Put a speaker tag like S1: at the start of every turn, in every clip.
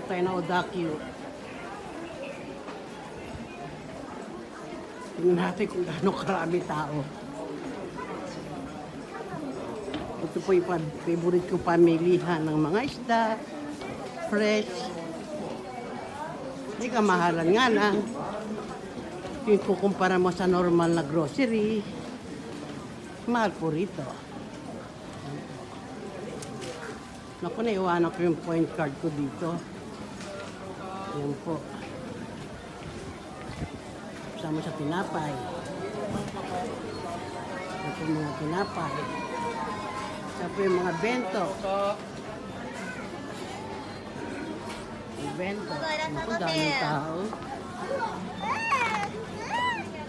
S1: tayo na Odakyu. Tingnan natin kung gaano karami tao. Ito po yung favorite ko pamilihan ng mga isda. Fresh. Hindi ka mahalan nga lang. Yung kukumpara mo sa normal na grocery, mahal po rito. Naku, naiwanan ko yung point card ko dito. Yan po. Sama sa tinapay. Ito mga tinapay. Ito po yung mga bento. Yung bento. Naku, daming tao.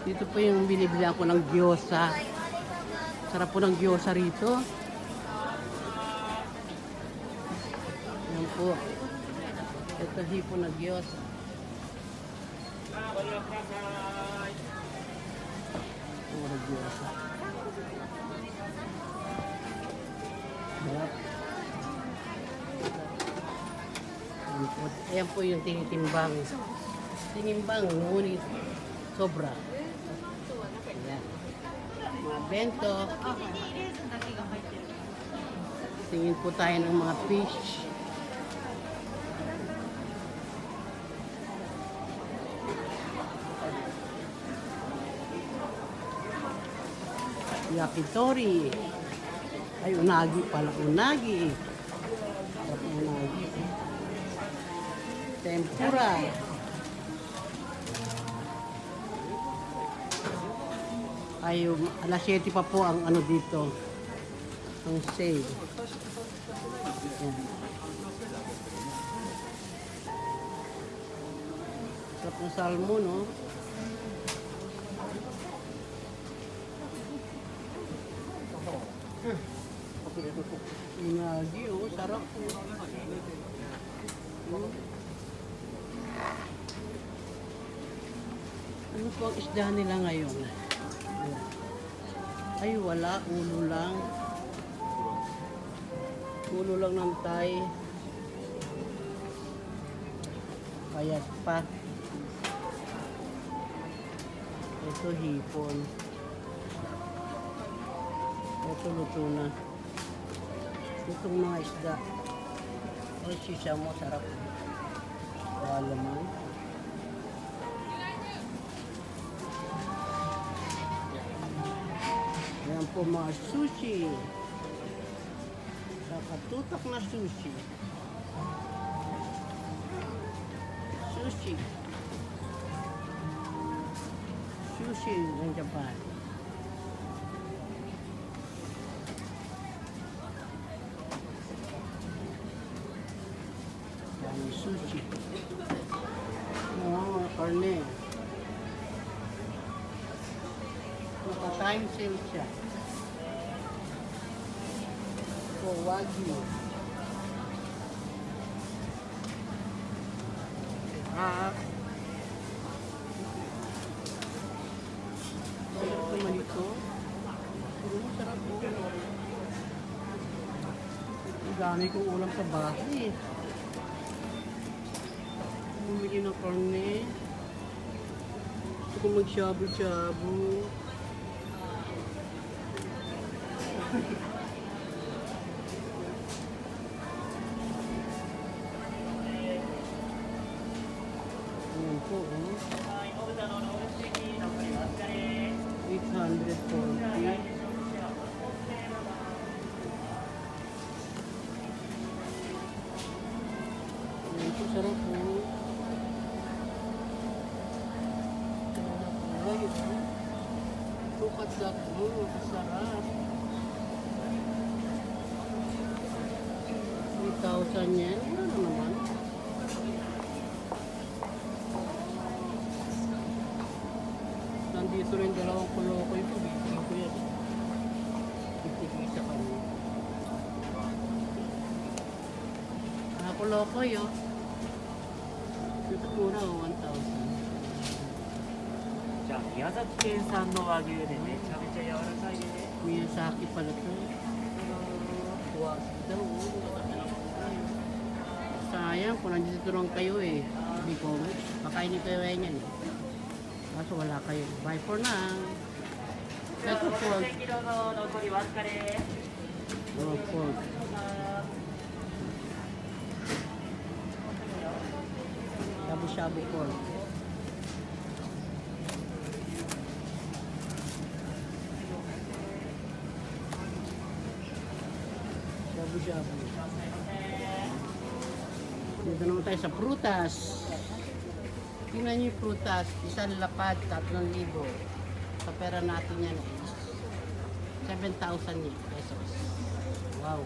S1: Dito po yung binibili ako ng gyoza. Sarap po ng gyoza rito. Yan po. Ito hipo na gyoza. Puro gyoza. Sarap. Yan po. Ayan po yung tinitimbang. Tinimbang, ngunit sobra. Ayan. Mga bento. Tingin po tayo ng mga fish. Yakitori. Ay, unagi pala. Unagi. Unagi. Tempura. Ay, alas 7 pa po ang ano dito. Ang sale. Ayan. Sarap ng salmon, no? Unagi, oh. Sarap po. Ano po ang isda nila ngayon? Ay, wala. Ulo lang. Ulo lang ng Thai. Payat pa. Ito hipon. Ito luto na. Itong mga isda. O, sisya mo. Sarap. Wala naman. Ayan po mga sushi. Nakatutak na sushi. Sushi. Sushi ng Japan. Ayan yung sushi. Mga karne. Naka-time sale siya. So, wagyu. Sarap naman ito. Sarap po. Ang dami kong ulam sa bahay. Bumili ng karne. Gusto ko mag-shabu-shabu. Ayan po, oh. 840. Ayan po, sarap po. Ay, sukat sa po, sarap. 3,000 yan. Ano naman? Nandito rin dalawang kuloko ito. Bibigyan ko yan. Bibigyan sa kanya. Kuloko yun. Ito mura, 1,000.
S2: じゃあ宮崎県産の和牛でめちゃめちゃ柔らかいです。
S1: Miyazaki pala ito. Huwag daw. Sayang, kung nandito lang kayo eh. Sabi ko, makainin kayo yan eh. Kaso wala kayo. Bye for now. Ito pork.
S2: 席どうぞ残りわずかです
S1: Oh, pork. Shabu-shabu pork. Shabu-shabu. Dito naman tayo sa prutas. Tingnan niyo yung prutas. Isang lapad, 3,000. Sa pera natin yan is 7,000 pesos. Wow.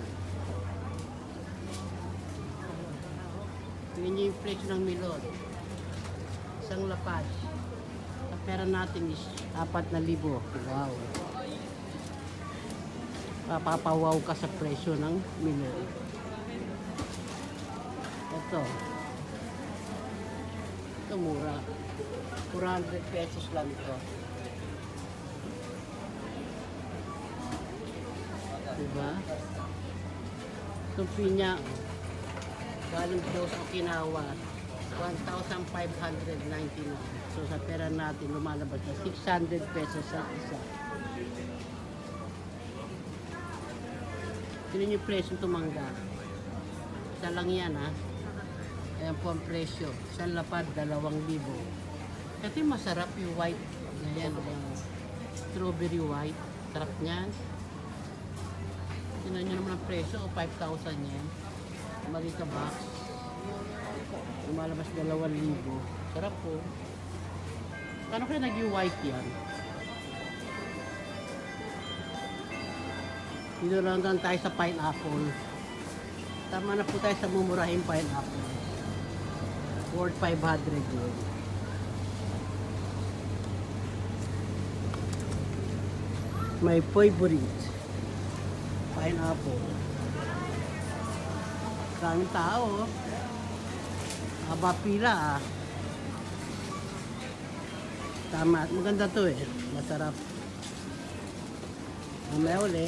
S1: Tingnan niyo yung presyo ng milon. Isang lapad. Sa pera natin is 4,000. Wow. Mapapawaw ka sa presyo ng milon. Ito. Ito mura. 400 pesos lang ito. Diba? Itong pinya, galing daw sa Okinawa, 1,599. So sa pera natin, lumalabas na 600 pesos sa isa. Tignan niyo yung presyo ng mangga. Isa lang yan ha. Ayan po ang presyo. Isang lapad, 2,000. Ito yung masarap yung white. Ayan, yung strawberry white. Sarap niyan. Tignan niyo naman ang presyo. 5,000 yan. Malita box. Lumalabas 2,000. Sarap po. Paano kaya naging white yan? Dito lang tayo sa pineapple. Tama na po tayo sa mumurahing pineapple. Worth 500 yun. My favorite. Pineapple. Daming tao. Haba pila ah. Tama. Maganda to eh. Masarap. Mamaya uli.